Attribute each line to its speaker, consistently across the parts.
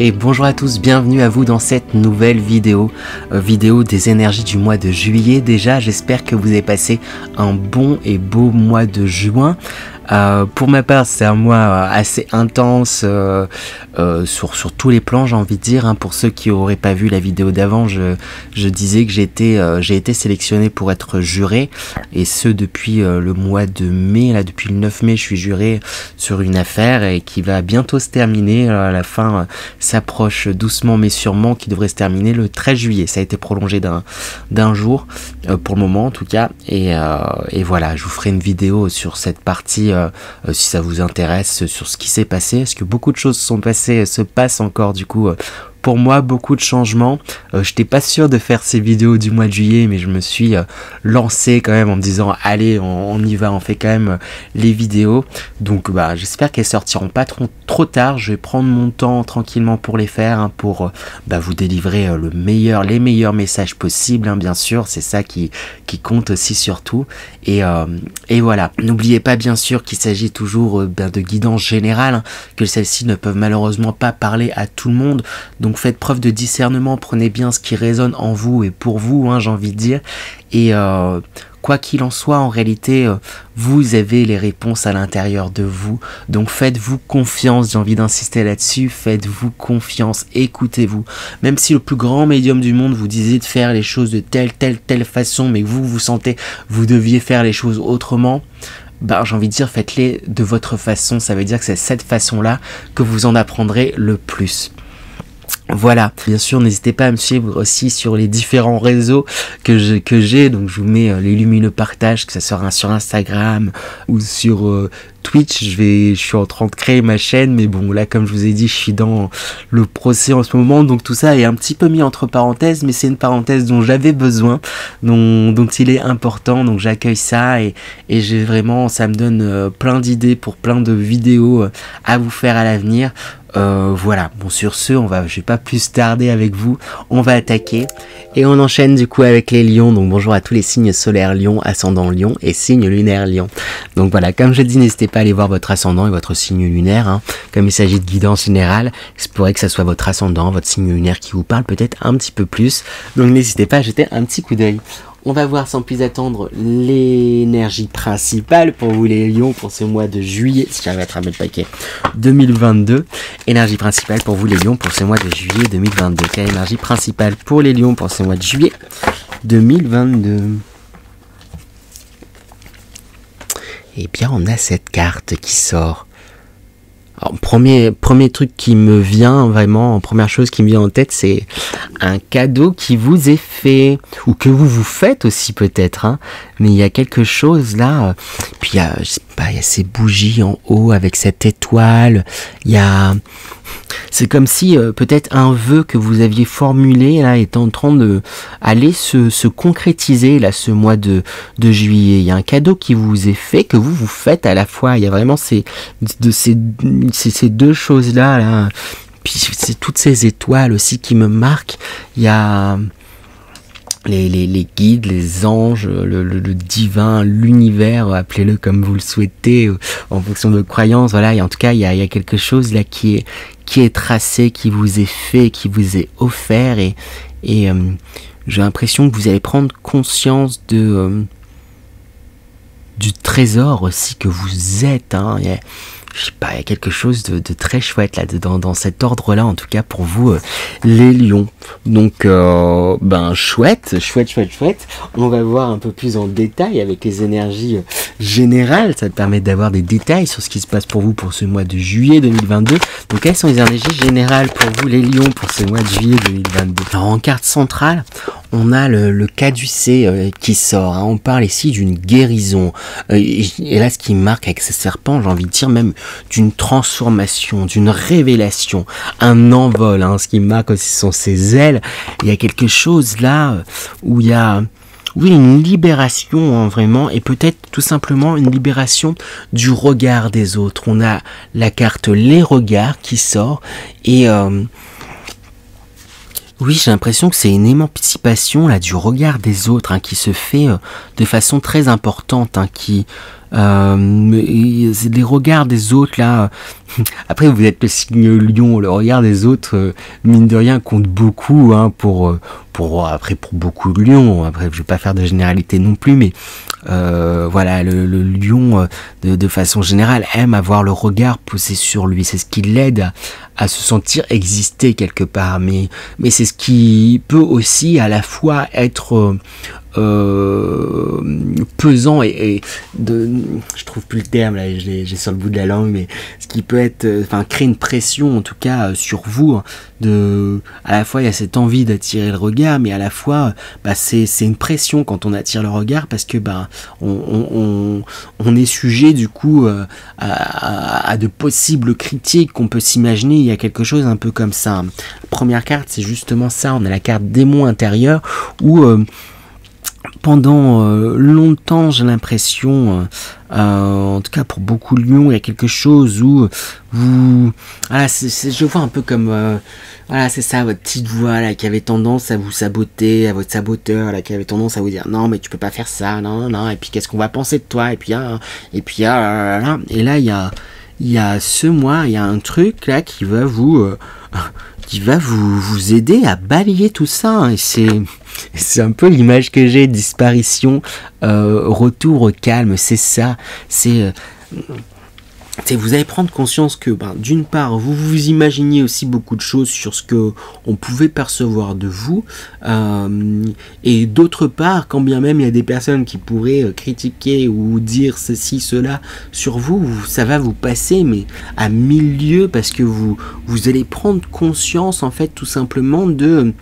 Speaker 1: Et bonjour à tous, bienvenue à vous dans cette nouvelle vidéo, vidéo des énergies du mois de juillet. Déjà, j'espère que vous avez passé un bon et beau mois de juin. Pour ma part, c'est un mois assez intense sur tous les plans, j'ai envie de dire. Pour ceux qui n'auraient pas vu la vidéo d'avant, je disais que j'ai été sélectionné pour être juré, et ce depuis le mois de mai. Là, depuis le 9 mai, je suis juré sur une affaire et qui va bientôt se terminer. À la fin s'approche doucement mais sûrement, qui devrait se terminer le 13 juillet. Ça a été prolongé d'un jour pour le moment en tout cas. Et voilà, je vous ferai une vidéo sur cette partie. Si ça vous intéresse, sur ce qui s'est passé, parce que beaucoup de choses se passent encore du coup. Pour moi, beaucoup de changements. J'étais pas sûr de faire ces vidéos du mois de juillet, mais je me suis lancé quand même en me disant allez, on y va, on fait quand même les vidéos. Donc j'espère qu'elles sortiront pas trop tard. Je vais prendre mon temps tranquillement pour les faire, pour vous délivrer les meilleurs messages possibles, bien sûr. C'est ça qui compte aussi surtout. Et voilà. N'oubliez pas bien sûr qu'il s'agit toujours de guidance générale, que celles-ci ne peuvent malheureusement pas parler à tout le monde. Donc faites preuve de discernement, prenez bien ce qui résonne en vous et pour vous, j'ai envie de dire. Et quoi qu'il en soit, en réalité, vous avez les réponses à l'intérieur de vous. Donc faites-vous confiance, j'ai envie d'insister là-dessus, faites-vous confiance, écoutez-vous. Même si le plus grand médium du monde vous disait de faire les choses de telle façon, mais que vous sentez, vous deviez faire les choses autrement, j'ai envie de dire, faites-les de votre façon. Ça veut dire que c'est cette façon-là que vous en apprendrez le plus. Voilà, bien sûr, n'hésitez pas à me suivre aussi sur les différents réseaux que j'ai. Donc je vous mets les lumineux partages, que ça sera sur Instagram ou sur Twitch. Je suis en train de créer ma chaîne, mais bon, là, comme je vous ai dit, je suis dans le procès en ce moment, donc tout ça est un petit peu mis entre parenthèses, mais c'est une parenthèse dont j'avais besoin, dont il est important, donc j'accueille ça, et j'ai vraiment, ça me donne plein d'idées pour plein de vidéos à vous faire à l'avenir. Voilà, bon, sur ce, je vais pas plus tarder avec vous, on va attaquer et on enchaîne du coup avec les lions. Donc bonjour à tous les signes solaires lion, ascendant lion et signe lunaire lion. Donc voilà, comme je dis, n'hésitez pas à aller voir votre ascendant et votre signe lunaire, comme il s'agit de guidance générale. Il se pourrait que ça soit votre ascendant, votre signe lunaire qui vous parle peut-être un petit peu plus, donc n'hésitez pas à jeter un petit coup d'œil. On va voir sans plus attendre l'énergie principale pour vous les lions pour ce mois de juillet, si j'arrive à attraper le paquet, 2022. Énergie principale pour vous les lions pour ce mois de juillet 2022. Quelle énergie principale pour les lions pour ce mois de juillet 2022? Eh bien, on a cette carte qui sort. Alors, premier truc qui me vient vraiment, première chose qui me vient en tête, c'est un cadeau qui vous est fait, ou que vous faites aussi peut-être, mais il y a quelque chose là, puis il y a ces bougies en haut avec cette étoile, c'est comme si peut-être un vœu que vous aviez formulé là est en train de aller se concrétiser là ce mois de juillet. Il y a un cadeau qui vous est fait, que vous faites à la fois. Il y a vraiment ces deux choses là. Puis c'est toutes ces étoiles aussi qui me marquent. Il y a les guides, les anges, le divin, l'univers, appelez-le comme vous le souhaitez, en fonction de vos croyances. Voilà, et en tout cas, il y a quelque chose là qui est tracé, qui vous est fait, qui vous est offert, et j'ai l'impression que vous allez prendre conscience du trésor aussi que vous êtes. Je sais pas, il y a quelque chose de très chouette là dans cet ordre là, en tout cas pour vous les lions. Donc chouette. On va voir un peu plus en détail avec les énergies générales. Ça te permet d'avoir des détails sur ce qui se passe pour vous pour ce mois de juillet 2022. Donc quelles sont les énergies générales pour vous les lions pour ce mois de juillet 2022? Alors en carte centrale, on a le caducée qui sort. On parle ici d'une guérison. Et là, ce qui marque avec ce serpent, j'ai envie de dire même d'une transformation, d'une révélation, un envol. Ce qui marque aussi sont ses ailes. Il y a quelque chose là où il y a une libération vraiment, et peut-être tout simplement une libération du regard des autres. On a la carte les regards qui sort, et oui, j'ai l'impression que c'est une émancipation là du regard des autres qui se fait de façon très importante, qui C'est les regards des autres là. Après vous êtes le signe lion, le regard des autres mine de rien compte beaucoup hein, pour beaucoup de lions. Après je vais pas faire de généralité non plus, mais voilà, le lion de façon générale aime avoir le regard posé sur lui. C'est ce qui l'aide à se sentir exister quelque part, mais c'est ce qui peut aussi à la fois être pesant et je trouve plus le terme là, j'ai sur le bout de la langue, mais ce qui peut être créer une pression en tout cas sur vous hein, à la fois il y a cette envie d'attirer le regard, mais à la fois c'est une pression quand on attire le regard, parce que on est sujet du coup à de possibles critiques qu'on peut s'imaginer. Il y a quelque chose un peu comme ça. La première carte c'est justement ça, on a la carte démon intérieur où pendant longtemps, j'ai l'impression, en tout cas pour beaucoup de lions, il y a quelque chose où vous, voilà, je vois un peu comme, voilà, c'est ça, votre petite voix là qui avait tendance à vous saboter, à votre saboteur là qui avait tendance à vous dire non mais tu peux pas faire ça, non, et puis qu'est-ce qu'on va penser de toi, et puis là, et là il y a ce mois, il y a un truc là qui va vous aider à balayer tout ça, hein, et c'est un peu l'image que j'ai, disparition, retour au calme, c'est ça, vous allez prendre conscience que d'une part vous imaginiez aussi beaucoup de choses sur ce que on pouvait percevoir de vous, et d'autre part quand bien même il y a des personnes qui pourraient critiquer ou dire ceci cela sur vous, ça va vous passer mais à mille lieues, parce que vous allez prendre conscience en fait tout simplement de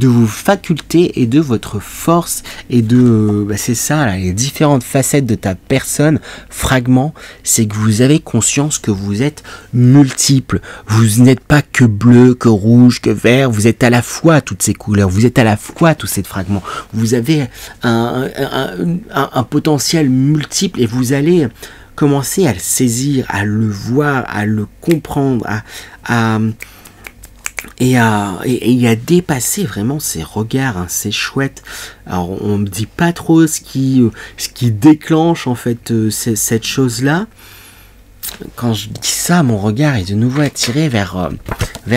Speaker 1: vos facultés et de votre force et de c'est ça là, les différentes facettes de ta personne, fragments, c'est que vous avez conscience que vous êtes multiples, vous n'êtes pas que bleu, que rouge, que vert, vous êtes à la fois toutes ces couleurs, vous êtes à la fois tous ces fragments, vous avez un potentiel multiple, et vous allez commencer à le saisir, à le voir, à le comprendre, et à dépasser vraiment ces regards, hein, c'est chouette. Alors on me dit pas trop ce qui déclenche en fait cette chose là. Quand je dis ça, mon regard est de nouveau attiré vers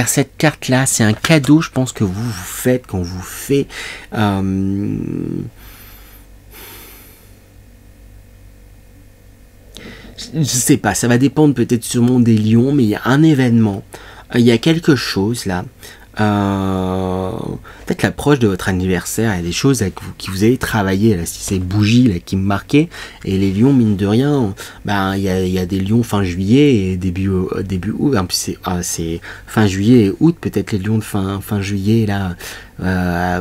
Speaker 1: cette carte là. C'est un cadeau, je pense, que vous faites quand vous faites je sais pas, ça va dépendre peut-être sûrement des lions, mais il y a un événement, il y a quelque chose là, peut-être l'approche de votre anniversaire, il y a des choses avec qui vous allez travailler là, si c'est bougies là qui me marquaient, et les lions mine de rien, il y a des lions fin juillet et début août, en plus c'est fin juillet et août, peut-être les lions de fin juillet là,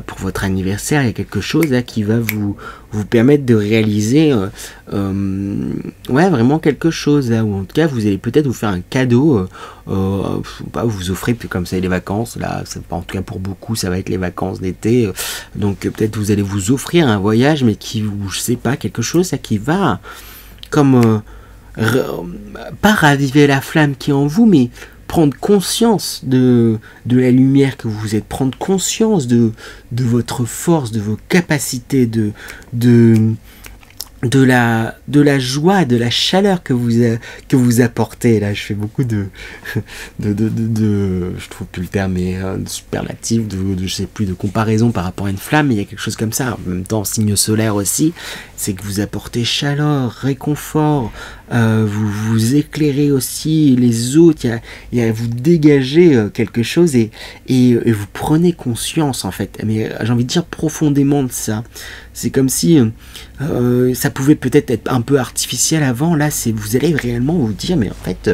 Speaker 1: pour votre anniversaire, il y a quelque chose là qui va vous permettre de réaliser vraiment quelque chose là, ou en tout cas vous allez peut-être vous faire un cadeau, vous offrez comme ça les vacances là, en tout cas pour beaucoup ça va être les vacances d'été, donc peut-être vous allez vous offrir un voyage, mais je sais pas, quelque chose là qui va comme pas raviver la flamme qui est en vous, mais prendre conscience de la lumière que vous êtes, prendre conscience de votre force, de vos capacités, de la joie, de la chaleur que vous apportez. Là, je fais beaucoup je trouve plus le terme, mais de superlatif, je sais plus, de comparaison par rapport à une flamme, mais il y a quelque chose comme ça. En même temps, signe solaire aussi, c'est que vous apportez chaleur, réconfort, vous éclairez aussi les autres, vous dégagez quelque chose, et vous prenez conscience en fait, mais j'ai envie de dire profondément de ça. C'est comme si ça pouvait peut-être être un peu artificiel avant, là vous allez réellement vous dire mais en fait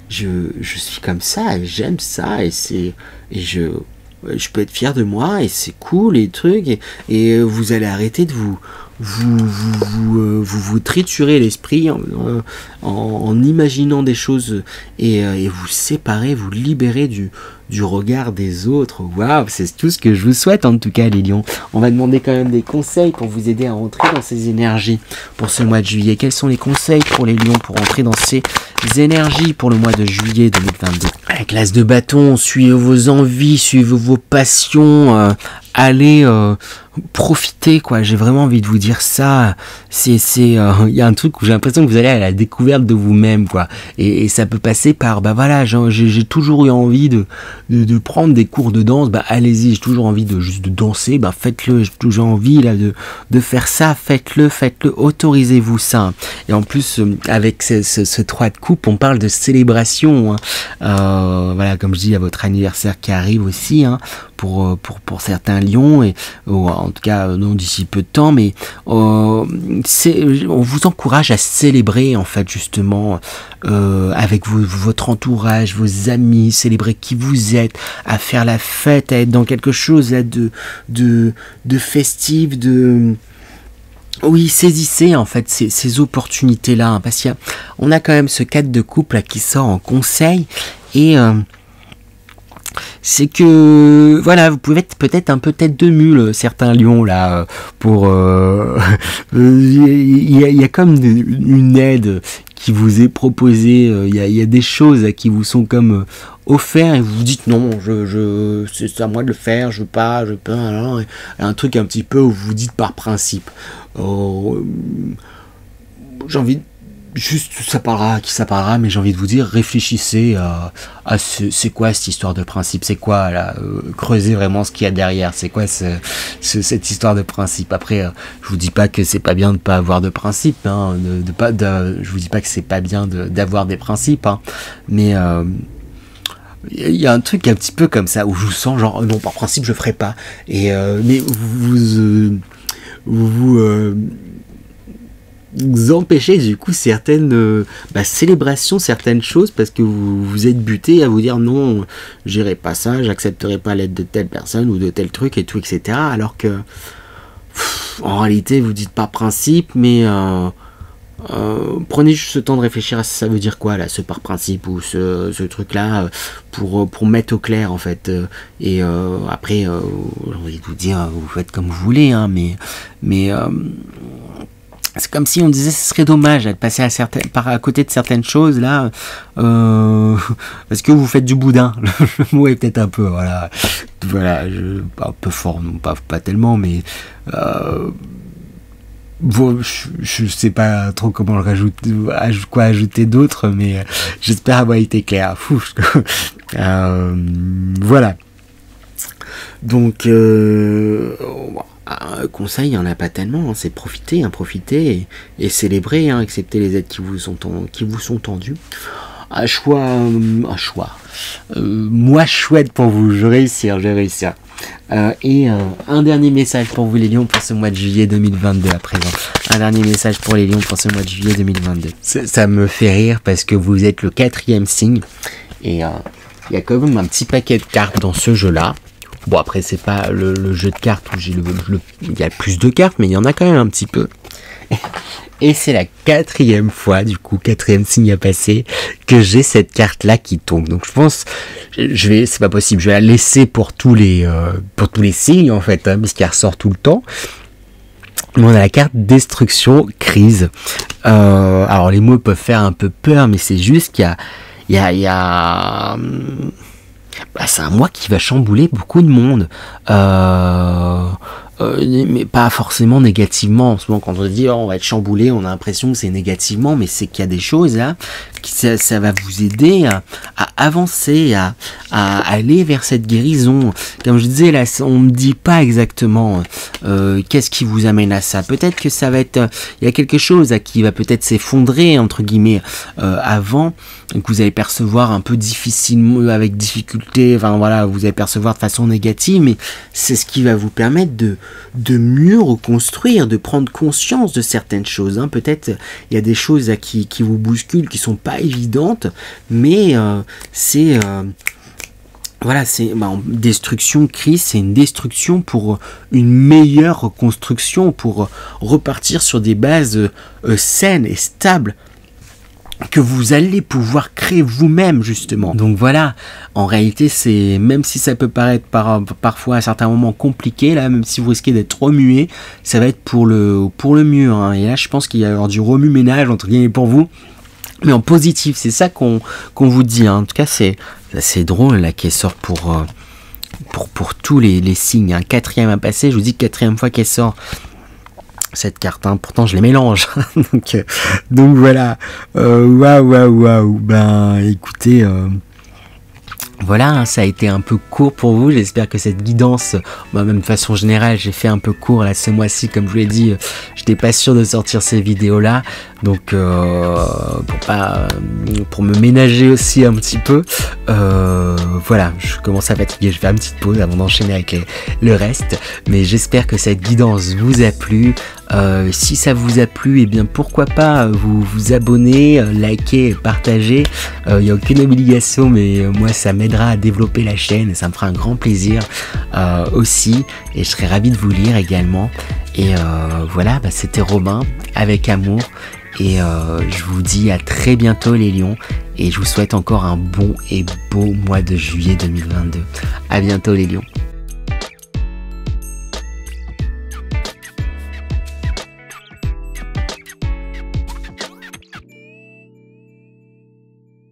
Speaker 1: je suis comme ça et j'aime ça, et je peux être fier de moi, et c'est cool les trucs, et vous allez arrêter de vous triturer l'esprit en imaginant des choses, et vous séparer, vous libérer du regard des autres. Waouh, c'est tout ce que je vous souhaite en tout cas les lions. On va demander quand même des conseils pour vous aider à rentrer dans ces énergies pour ce mois de juillet. Quels sont les conseils pour les lions pour rentrer dans ces énergies pour le mois de juillet 2022? Avec l'as de bâton, suivez vos envies, suivez vos passions, allez profiter, quoi. J'ai vraiment envie de vous dire ça. Il y a un truc où j'ai l'impression que vous allez à la découverte de vous-même, quoi. Et ça peut passer par, bah voilà, j'ai toujours eu envie de prendre des cours de danse, bah allez-y. J'ai toujours envie juste de danser, bah faites-le. J'ai toujours envie là de faire ça, faites-le, autorisez-vous ça. Et en plus, avec ce 3 de coupe, on parle de célébration, hein. Voilà, comme je dis, à votre anniversaire qui arrive aussi, hein, pour certains lions, et en tout cas non d'ici peu de temps, mais on vous encourage à célébrer en fait justement avec votre entourage, vos amis, célébrer qui vous êtes, à faire la fête, à être dans quelque chose là de festif, oui, saisissez en fait ces opportunités-là, hein, parce qu'on a quand même ce 4 de coupe là qui sort en conseil, et c'est que voilà, vous pouvez être peut-être un peu tête de mule, certains lions là, pour il y a comme une aide qui vous est proposée, il y a des choses qui vous sont comme offertes, et vous vous dites non, c'est à moi de le faire, je peux, alors, un truc un petit peu où vous vous dites par principe, j'ai envie de juste, ça parlera, mais j'ai envie de vous dire, réfléchissez à c'est quoi cette histoire de principe, c'est quoi là, creusez vraiment ce qu'il y a derrière, c'est quoi cette histoire de principe. Après, je vous dis pas que c'est pas bien de pas avoir de principe, hein, je vous dis pas que c'est pas bien d'avoir des principes, hein, mais il y a un truc un petit peu comme ça où je vous sens genre non, par principe je ferai pas, et mais vous empêchez du coup certaines célébrations, certaines choses, parce que vous êtes buté à vous dire non, j'irai pas ça, j'accepterai pas l'aide de telle personne ou de tel truc et tout, etc. Alors que en réalité vous dites par principe, mais prenez juste ce temps de réfléchir à ça veut dire quoi là, ce par principe ou ce truc là, pour mettre au clair en fait, et après j'ai envie de vous dire, vous faites comme vous voulez, hein, mais c'est comme si on disait ce serait dommage de passer à côté de certaines choses là, parce que vous faites du boudin. Le mot est peut-être un peu voilà, un peu fort, non pas tellement, mais je sais pas trop comment quoi ajouter d'autre, mais j'espère avoir été clair. Voilà. Donc conseil, il n'y en a pas tellement, hein, c'est profiter et célébrer, hein, accepter les aides qui vous sont tendues. Moi chouette pour vous, je vais réussir. Et un dernier message pour vous les lions pour ce mois de juillet 2022 à présent. Un dernier message pour les lions pour ce mois de juillet 2022. Ça me fait rire parce que vous êtes le 4e signe, et il y a quand même un petit paquet de cartes dans ce jeu-là. Bon, après, c'est pas le jeu de cartes où il y a plus de cartes, mais il y en a quand même un petit peu. Et c'est la 4e fois, du coup, 4e signe à passer, que j'ai cette carte-là qui tombe. Donc je pense, c'est pas possible, je vais la laisser pour tous les signes, en fait, hein, parce qu'elle ressort tout le temps. Mais on a la carte destruction, crise. Alors les mots peuvent faire un peu peur, mais c'est juste qu'il y a c'est un mois qui va chambouler beaucoup de monde, mais pas forcément négativement. En ce moment, quand on dit on va être chamboulé, on a l'impression que c'est négativement, mais c'est qu'il y a des choses là, ça va vous aider à avancer, à aller vers cette guérison. Comme je disais là, on me dit pas exactement qu'est-ce qui vous amène à ça. Peut-être que ça va être, il y a quelque chose qui va peut-être s'effondrer entre guillemets avant, que vous allez percevoir un peu difficilement, avec difficulté, enfin voilà, vous allez percevoir de façon négative, mais c'est ce qui va vous permettre de mieux reconstruire, de prendre conscience de certaines choses, hein. Peut-être il y a des choses qui vous bousculent, qui sont pas évidentes, mais voilà, destruction, crise, c'est une destruction pour une meilleure reconstruction, pour repartir sur des bases saines et stables, que vous allez pouvoir créer vous-même justement. Donc voilà, en réalité c'est, même si ça peut paraître parfois à certains moments compliqué, là même si vous risquez d'être remué, ça va être pour le mieux, hein. Et là je pense qu'il y a alors du remue-ménage entre guillemets pour vous, mais en positif, c'est ça qu'on vous dit, hein. En tout cas c'est drôle là qui sort pour pour tous les signes. Un quatrième à passer, je vous dis quatrième fois qu'elle sort cette carte, hein. Pourtant je les mélange. donc voilà. Waouh. Ben écoutez, voilà, hein, ça a été un peu court pour vous. J'espère que cette guidance, même de façon générale, j'ai fait un peu court là ce mois-ci, comme je vous l'ai dit, j'étais pas sûr de sortir ces vidéos-là, donc pour me ménager aussi un petit peu. Voilà, je commence à fatiguer. Je vais faire une petite pause avant d'enchaîner avec le reste. Mais j'espère que cette guidance vous a plu. Si ça vous a plu, et bien pourquoi pas vous abonner, liker, partager. Il n'y a aucune obligation, mais moi ça m'aidera à développer la chaîne et ça me fera un grand plaisir aussi. Et je serai ravi de vous lire également. Et voilà, c'était Robin avec amour. Et je vous dis à très bientôt les lions. Et je vous souhaite encore un bon et beau mois de juillet 2022. À bientôt les lions.